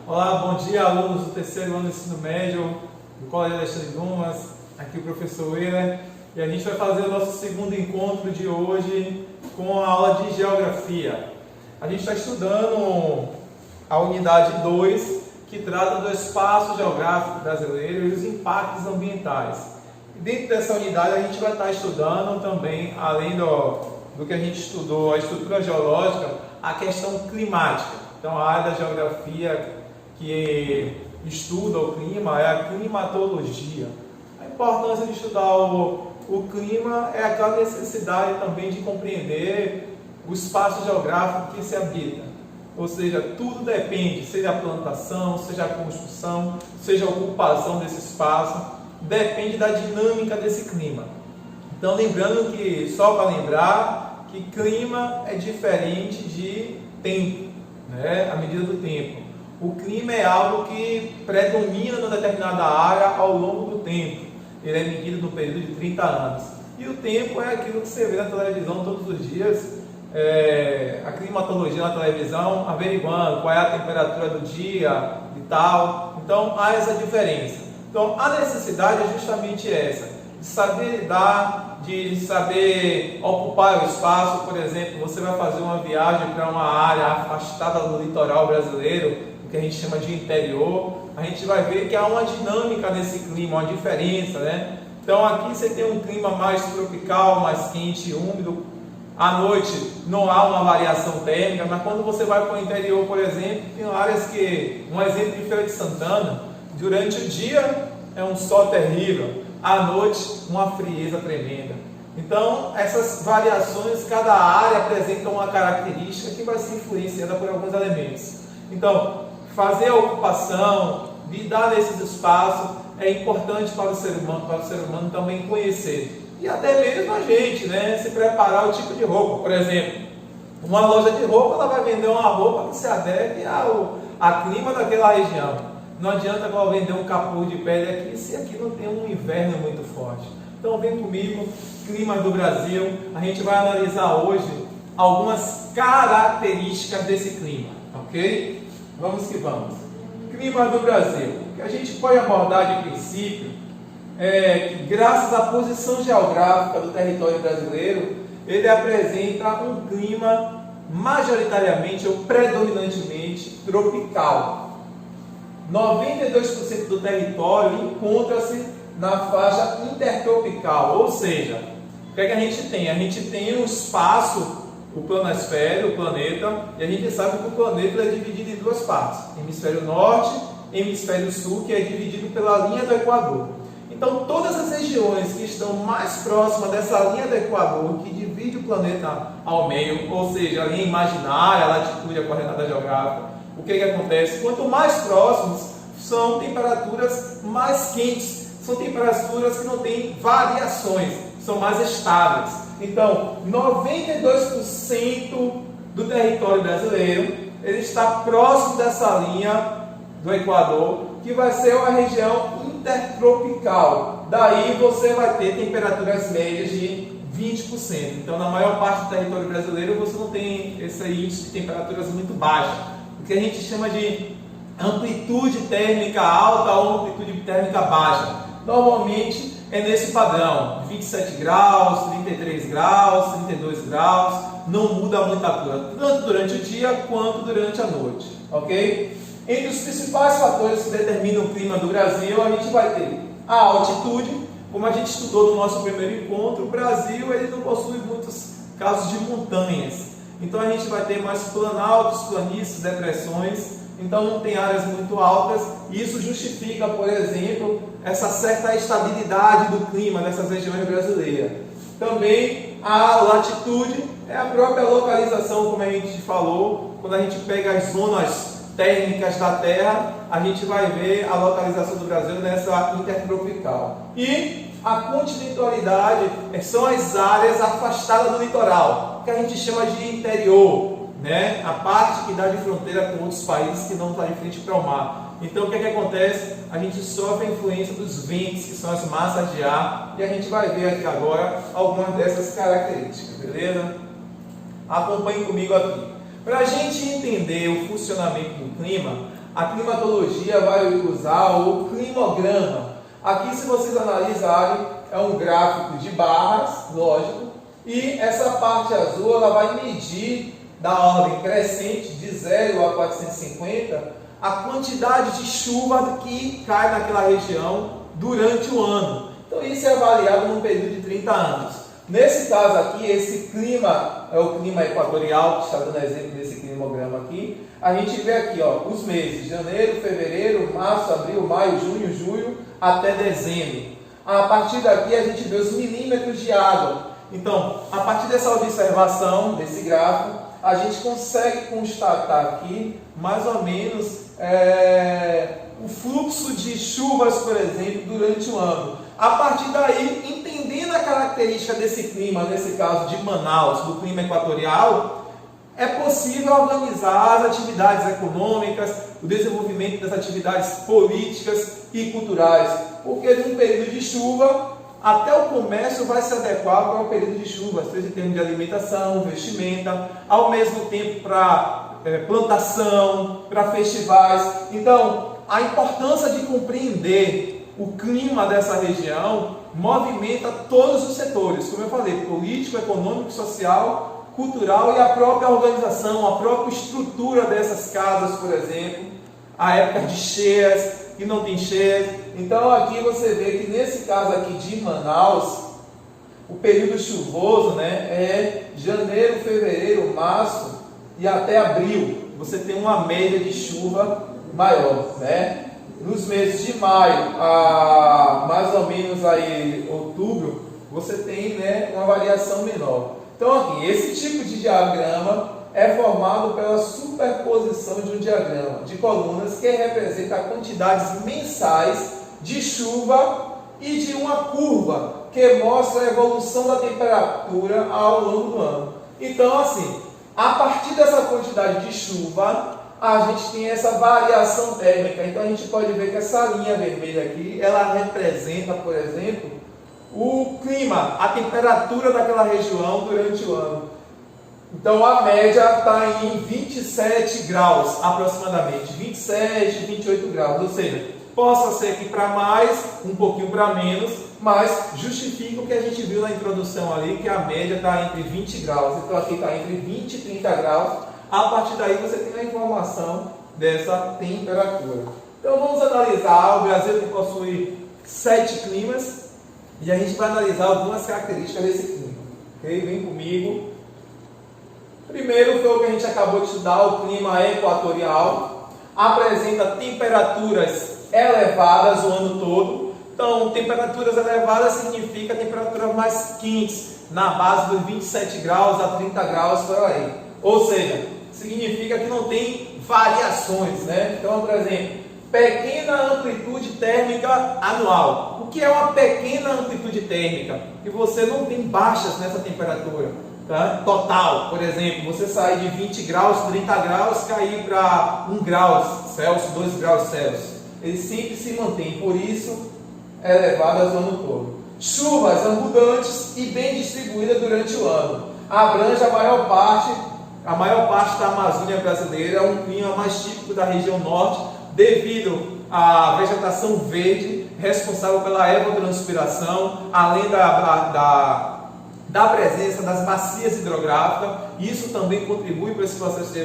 Olá, bom dia, alunos do terceiro ano do ensino médio do Colégio Alexandre Dumas. Aqui o professor Willer. E a gente vai fazer o nosso segundo encontro de hoje com a aula de Geografia. A gente está estudando a unidade 2, que trata do espaço geográfico brasileiro e os impactos ambientais. E dentro dessa unidade a gente vai estar estudando também, além do que a gente estudou, a estrutura geológica, a questão climática. Então a área da geografia que estuda o clima é a climatologia. A importância de estudar o clima é aquela necessidade também de compreender o espaço geográfico que se habita. Ou seja, tudo depende, seja a plantação, seja a construção, seja a ocupação desse espaço, depende da dinâmica desse clima. Então, lembrando que, só para lembrar, que clima é diferente de tempo, né? A medida do tempo. O clima é algo que predomina numa determinada área ao longo do tempo. Ele é medido no período de 30 anos. E o tempo é aquilo que você vê na televisão todos os dias, a climatologia na televisão, averiguando qual é a temperatura do dia e tal. Então, há essa diferença. Então, a necessidade é justamente essa, de saber lidar, de saber ocupar o espaço. Por exemplo, você vai fazer uma viagem para uma área afastada do litoral brasileiro, que a gente chama de interior, a gente vai ver que há uma dinâmica nesse clima, uma diferença, né? Então aqui você tem um clima mais tropical, mais quente, úmido. À noite não há uma variação térmica, mas quando você vai para o interior, por exemplo, tem áreas que, um exemplo de Feira de Santana, durante o dia é um sol terrível, à noite uma frieza tremenda. Então essas variações, cada área apresenta uma característica que vai ser influenciada por alguns elementos. Então, fazer a ocupação, lidar nesses espaços é importante para o ser humano também conhecer. E até mesmo a gente, né, se preparar o tipo de roupa. Por exemplo, uma loja de roupa, ela vai vender uma roupa que se adeque ao clima daquela região. Não adianta ela vender um capuz de pele aqui se aqui não tem um inverno muito forte. Então vem comigo, clima do Brasil. A gente vai analisar hoje algumas características desse clima, ok? Vamos que vamos. Clima do Brasil. O que a gente pode abordar de princípio é que, graças à posição geográfica do território brasileiro, ele apresenta um clima majoritariamente ou predominantemente tropical. 92% do território encontra-se na faixa intertropical, ou seja, o que é que a gente tem? A gente tem um espaço, o planosfério, o planeta, e a gente sabe que o planeta é dividido em duas partes, hemisfério norte e hemisfério sul, que é dividido pela linha do Equador. Então todas as regiões que estão mais próximas dessa linha do Equador, que divide o planeta ao meio, ou seja, a linha imaginária, a latitude, a coordenada geográfica, o que acontece? Quanto mais próximos, são temperaturas mais quentes, são temperaturas que não têm variações, são mais estáveis. Então, 92% do território brasileiro ele está próximo dessa linha do Equador, que vai ser uma região intertropical. Daí você vai ter temperaturas médias de 20%. Então, na maior parte do território brasileiro, você não tem esse índice de temperaturas muito baixas, o que a gente chama de amplitude térmica alta ou amplitude térmica baixa. Normalmente é nesse padrão, 27 graus, 33 graus, 32 graus, não muda muita coisa, tanto durante o dia quanto durante a noite, ok? Entre os principais fatores que determinam o clima do Brasil, a gente vai ter a altitude. Como a gente estudou no nosso primeiro encontro, o Brasil ele não possui muitos casos de montanhas, então a gente vai ter mais planaltos, planícies, depressões. Então não tem áreas muito altas, e isso justifica, por exemplo, essa certa estabilidade do clima nessas regiões brasileiras. Também a latitude é a própria localização, como a gente falou, quando a gente pega as zonas térmicas da Terra, a gente vai ver a localização do Brasil nessa intertropical. E a continentalidade são as áreas afastadas do litoral, que a gente chama de interior, né? A parte que dá de fronteira com outros países que não está de frente para o mar. Então o que acontece? A gente sofre a influência dos ventos, que são as massas de ar, e a gente vai ver aqui agora algumas dessas características, beleza? Acompanhe comigo aqui. Para a gente entender o funcionamento do clima, a climatologia vai usar o climograma. Aqui, se vocês analisarem, é um gráfico de barras, lógico, e essa parte azul ela vai medir da ordem crescente de 0 a 450 a quantidade de chuva que cai naquela região durante o ano. Então isso é avaliado num período de 30 anos. Nesse caso aqui, esse clima é o clima equatorial, que está dando exemplo desse climograma aqui. A gente vê aqui ó, os meses, janeiro, fevereiro, março, abril, maio, junho, julho, até dezembro. A partir daqui a gente vê os milímetros de água. Então, a partir dessa observação, desse gráfico, a gente consegue constatar aqui, mais ou menos, o fluxo de chuvas, por exemplo, durante o ano. A partir daí, entendendo a característica desse clima, nesse caso de Manaus, do clima equatorial, é possível organizar as atividades econômicas, o desenvolvimento das atividades políticas e culturais, porque num período de chuva, até o comércio vai se adequar para o período de chuva, seja em termos de alimentação, vestimenta, ao mesmo tempo para plantação, para festivais. Então, a importância de compreender o clima dessa região movimenta todos os setores, como eu falei, político, econômico, social, cultural e a própria organização, a própria estrutura dessas casas, por exemplo, a época de cheias e não tem cheias. Então aqui você vê que nesse caso aqui de Manaus, o período chuvoso é janeiro, fevereiro, março e até abril. Você tem uma média de chuva maior, né? Nos meses de maio a mais ou menos aí outubro, você tem uma variação menor. Então aqui, esse tipo de diagrama é formado pela superposição de um diagrama de colunas que representa quantidades mensais de chuva e de uma curva que mostra a evolução da temperatura ao longo do ano. Então assim, a partir dessa quantidade de chuva, a gente tem essa variação térmica. Então a gente pode ver que essa linha vermelha aqui, ela representa, por exemplo, o clima, a temperatura daquela região durante o ano. Então a média está em 27 graus aproximadamente, 27, 28 graus, ou seja, possa ser que para mais, um pouquinho para menos, mas justifica o que a gente viu na introdução ali, que a média está entre 20 graus, então aqui está entre 20 e 30 graus, a partir daí você tem a informação dessa temperatura. Então vamos analisar, o Brasil possui 7 climas, e a gente vai analisar algumas características desse clima, ok? Vem comigo. Primeiro foi o que a gente acabou de estudar, o clima equatorial. Apresenta temperaturas elevadas o ano todo. Então, temperaturas elevadas significa temperaturas mais quentes, na base dos 27 graus a 30 graus por aí. Ou seja, significa que não tem variações, né? Então, por exemplo, pequena amplitude térmica anual. O que é uma pequena amplitude térmica? Que você não tem baixas nessa temperatura. Tá? Total, por exemplo, você sair de 20 graus, 30 graus, cair para 1 grau Celsius, 2 graus Celsius. Ele sempre se mantém, por isso elevadas o ano todo. Chuvas abundantes e bem distribuídas durante o ano. Abrange a maior parte da Amazônia brasileira, é um clima mais típico da região norte, devido à vegetação verde, responsável pela evapotranspiração, além da presença das bacias hidrográficas. Isso também contribui para esse processo de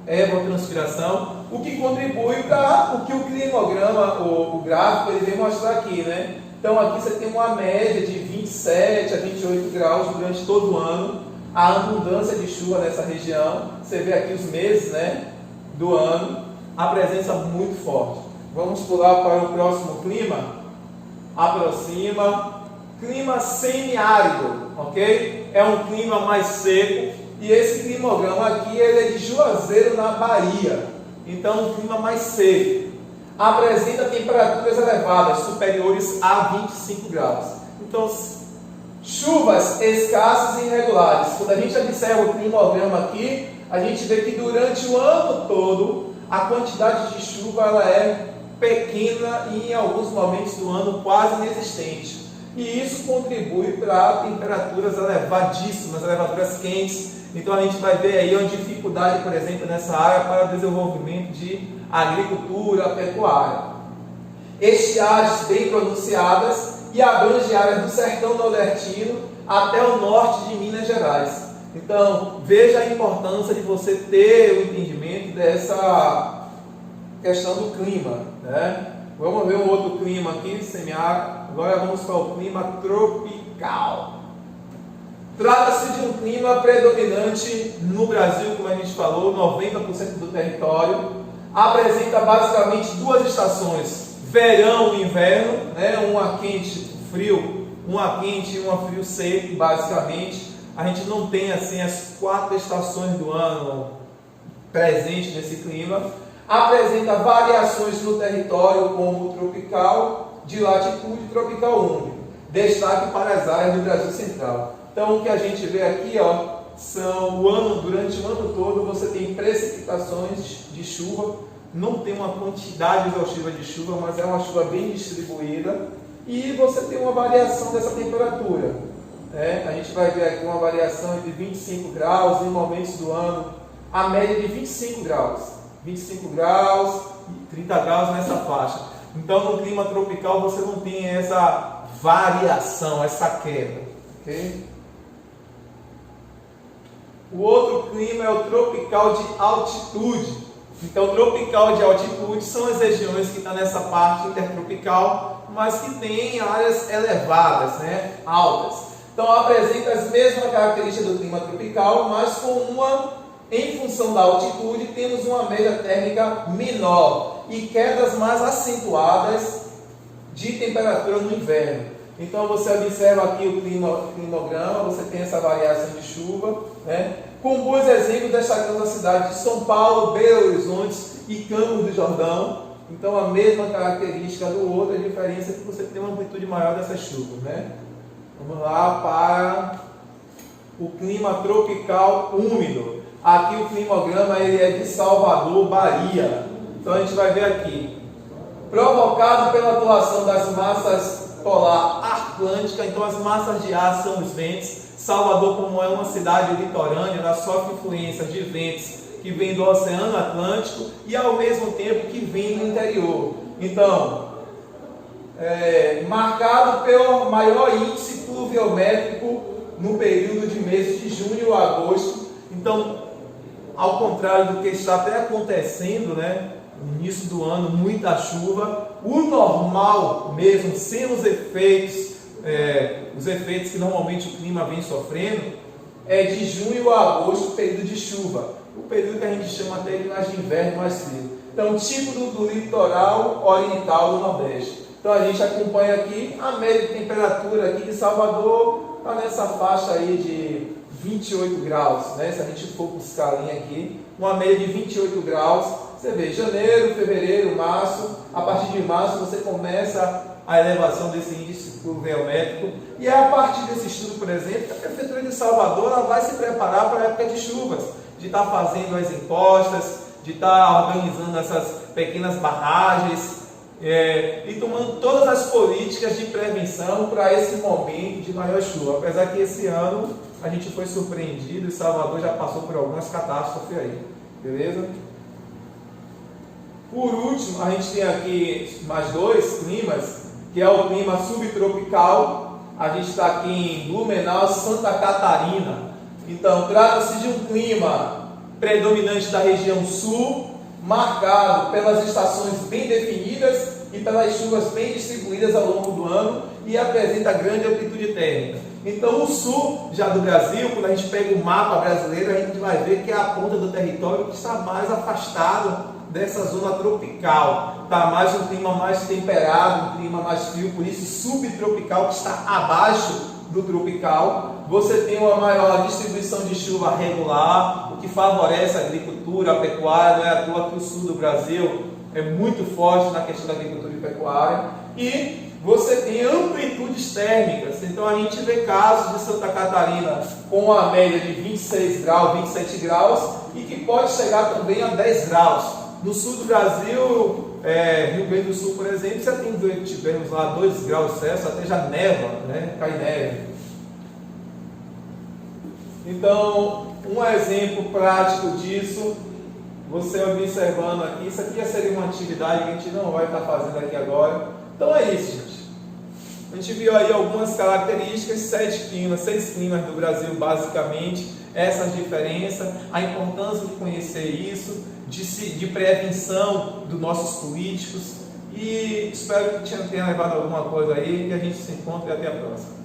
evapotranspiração, o que contribui para o que o climograma, o gráfico, ele vem mostrar aqui, né? Então aqui você tem uma média de 27 a 28 graus durante todo o ano, a abundância de chuva nessa região, você vê aqui os meses, né, do ano, a presença muito forte. Vamos pular para o próximo clima, aproxima. Clima semiárido, ok? É um clima mais seco, e esse climograma aqui ele é de Juazeiro, na Bahia. Então, um clima mais seco. Apresenta temperaturas elevadas, superiores a 25 graus. Então, chuvas escassas e irregulares. Quando a gente observa o climograma aqui, a gente vê que durante o ano todo, a quantidade de chuva ela é pequena e em alguns momentos do ano quase inexistente. E isso contribui para temperaturas elevadíssimas, temperaturas quentes, Então a gente vai ver aí uma dificuldade, por exemplo, nessa área para o desenvolvimento de agricultura, pecuária. Estiagens bem pronunciadas e abrange áreas do sertão nordestino até o norte de Minas Gerais. Então, veja a importância de você ter o entendimento dessa questão do clima, né? Vamos ver um outro clima aqui, semiárido. Agora vamos para o clima tropical. Trata-se de um clima predominante no Brasil, como a gente falou, 90% do território. Apresenta basicamente duas estações, verão e inverno, né? Uma quente, frio, uma quente e uma frio seco, basicamente. A gente não tem assim as 4 estações do ano presentes nesse clima. Apresenta variações no território, como tropical de latitude e tropical úmido. Destaque para as áreas do Brasil Central. Então, o que a gente vê aqui, ó, são durante o ano todo você tem precipitações de chuva. Não tem uma quantidade exaustiva de chuva, mas é uma chuva bem distribuída. E você tem uma variação dessa temperatura. A gente vai ver aqui uma variação entre 25 graus em momentos do ano, a média de 25 graus. 25 graus e 30 graus nessa faixa. Então, no clima tropical você não tem essa variação, essa queda. Okay? O outro clima é o tropical de altitude. Então, tropical de altitude são as regiões que estão nessa parte intertropical, mas que têm áreas elevadas, né? Altas. Então, apresenta as mesmas características do clima tropical, mas em função da altitude, temos uma média térmica menor e quedas mais acentuadas de temperatura no inverno. Então, você observa aqui o climograma, você tem essa variação de chuva, né? Com bons exemplos destacando a cidade de São Paulo, Belo Horizonte e Campos do Jordão. Então, a mesma característica do outro, a diferença é que você tem uma amplitude maior dessas chuvas, né? Vamos lá para o clima tropical úmido. Aqui o climograma ele é de Salvador, Bahia. Então a gente vai ver aqui. Provocado pela atuação das massas polar atlântica, então as massas de ar são os ventos. Salvador, como é uma cidade litorânea, ela sofre influência de ventos que vêm do Oceano Atlântico e ao mesmo tempo que vêm do interior. Então, marcado pelo maior índice pluviométrico no período de meses de junho a agosto. Então, ao contrário do que está até acontecendo, né, no início do ano, muita chuva, o normal mesmo, sem os efeitos que normalmente o clima vem sofrendo, é de junho a agosto, período de chuva, o período que a gente chama até de mais de inverno, mais frio. Então, tipo do litoral oriental do Nordeste. Então, a gente acompanha aqui a média de temperatura aqui de Salvador, está nessa faixa aí de 28 graus, né? Se a gente for buscar a linha aqui, uma média de 28 graus, você vê janeiro, fevereiro, março, a partir de março você começa a elevação desse índice pluviométrico, e é a partir desse estudo, por exemplo, que a Prefeitura de Salvador ela vai se preparar para a época de chuvas, de estar fazendo as encostas, de estar organizando essas pequenas barragens, e tomando todas as políticas de prevenção para esse momento de maior chuva. Apesar que esse ano a gente foi surpreendido e Salvador já passou por algumas catástrofes aí, beleza? Por último, a gente tem aqui mais 2 climas, que é o clima subtropical. A gente está aqui em Blumenau, Santa Catarina. Então, trata-se de um clima predominante da região sul, marcado pelas estações bem definidas e pelas chuvas bem distribuídas ao longo do ano, e apresenta grande amplitude térmica. Então, o sul já do Brasil, quando a gente pega o mapa brasileiro, a gente vai ver que é a ponta do território que está mais afastado dessa zona tropical. Está mais um clima mais temperado, um clima mais frio, por isso subtropical, que está abaixo do tropical. Você tem uma maior distribuição de chuva regular, o que favorece a agricultura, a pecuária. Não é à toa que o sul do Brasil é muito forte na questão da agricultura e pecuária. E você tem amplitudes térmicas. Então a gente vê casos de Santa Catarina com uma média de 26 graus, 27 graus, e que pode chegar também a 10 graus. No sul do Brasil, Rio Grande do Sul, por exemplo, tivemos lá 2 graus Celsius, até já neva, né? Cai neve. Então, um exemplo prático disso, você observando aqui, isso aqui seria uma atividade que a gente não vai estar fazendo aqui agora. Então é isso, gente. A gente viu aí algumas características, 6 climas do Brasil, basicamente, essas diferenças, a importância de conhecer isso, de prevenção dos nossos políticos, e espero que tenha levado alguma coisa aí, e a gente se encontre até a próxima.